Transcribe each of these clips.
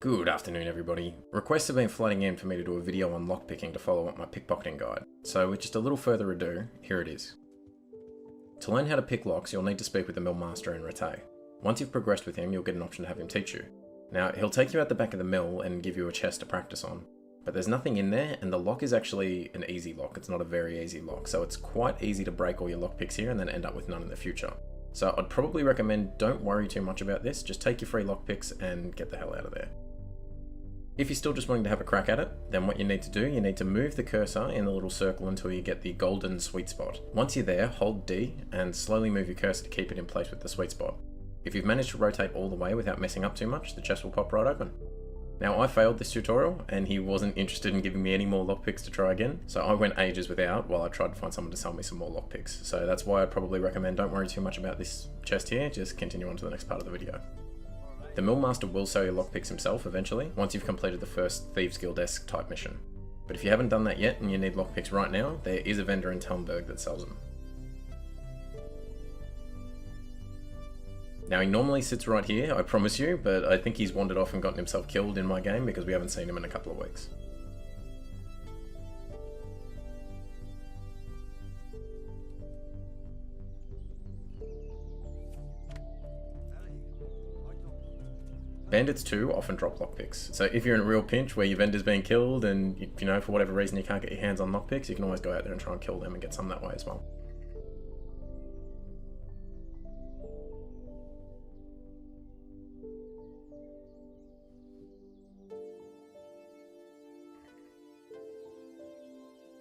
Good afternoon everybody. Requests have been flooding in for me to do a video on lockpicking to follow up my pickpocketing guide. So with just a little further ado, here it is. To learn how to pick locks, you'll need to speak with the mill master in Rattay. Once you've progressed with him, you'll get an option to have him teach you. Now, he'll take you out the back of the mill and give you a chest to practice on. But there's nothing in there, and the lock is actually an easy lock. It's not a very easy lock, so it's quite easy to break all your lockpicks here and then end up with none in the future. So I'd probably recommend don't worry too much about this, just take your free lockpicks and get the hell out of there. If you're still just wanting to have a crack at it, then what you need to do, you need to move the cursor in the little circle until you get the golden sweet spot. Once you're there, hold D and slowly move your cursor to keep it in place with the sweet spot. If you've managed to rotate all the way without messing up too much, the chest will pop right open. Now I failed this tutorial and he wasn't interested in giving me any more lockpicks to try again, so I went ages without while I tried to find someone to sell me some more lockpicks. So that's why I'd probably recommend don't worry too much about this chest here, just continue on to the next part of the video. The mill master will sell your lockpicks himself eventually, once you've completed the first Thieves Guild-esque type mission. But if you haven't done that yet and you need lockpicks right now, there is a vendor in Talmberg that sells them. Now he normally sits right here, I promise you, but I think he's wandered off and gotten himself killed in my game because we haven't seen him in a couple of weeks. Bandits too often drop lockpicks, so if you're in a real pinch where your vendor's being killed and you know for whatever reason you can't get your hands on lockpicks, you can always go out there and try and kill them and get some that way as well.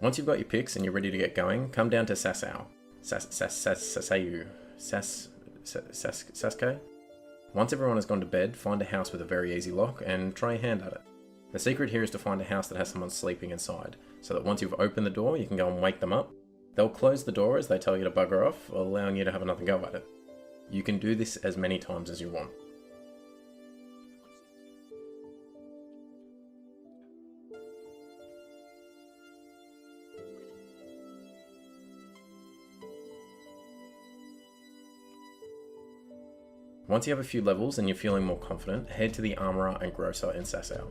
Once you've got your picks and you're ready to get going, come down to Sasayu. Saskay? Once everyone has gone to bed, find a house with a very easy lock and try your hand at it. The secret here is to find a house that has someone sleeping inside, so that once you've opened the door, you can go and wake them up. They'll close the door as they tell you to bugger off, allowing you to have another go at it. You can do this as many times as you want. Once you have a few levels and you're feeling more confident, head to the Armourer and Grocer in Sasayu.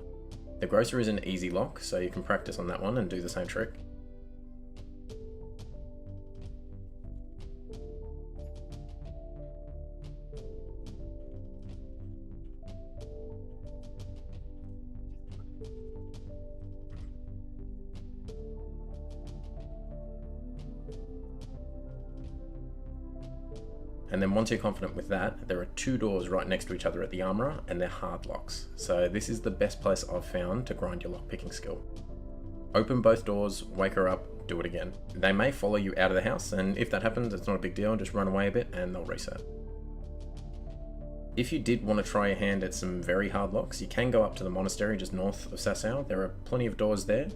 The Grocer is an easy lock, so you can practice on that one and do the same trick. And then once you're confident with that, there are two doors right next to each other at the Armourer and they're hard locks. So this is the best place I've found to grind your lockpicking skill. Open both doors, wake her up, do it again. They may follow you out of the house, and if that happens, it's not a big deal, just run away a bit and they'll reset. If you did want to try your hand at some very hard locks, you can go up to the monastery just north of Sasayu. There are plenty of doors there,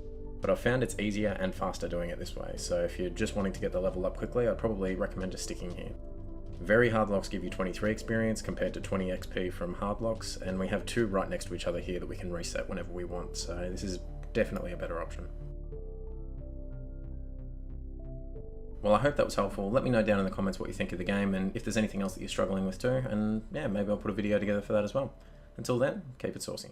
but I've found it's easier and faster doing it this way. So if you're just wanting to get the level up quickly, I'd probably recommend just sticking here. Very hard locks give you 23 experience compared to 20 XP from hard locks, and we have two right next to each other here that we can reset whenever we want, so this is definitely a better option. Well, I hope that was helpful. Let me know down in the comments what you think of the game and if there's anything else that you're struggling with too, and yeah, maybe I'll put a video together for that as well. Until then, keep it saucy.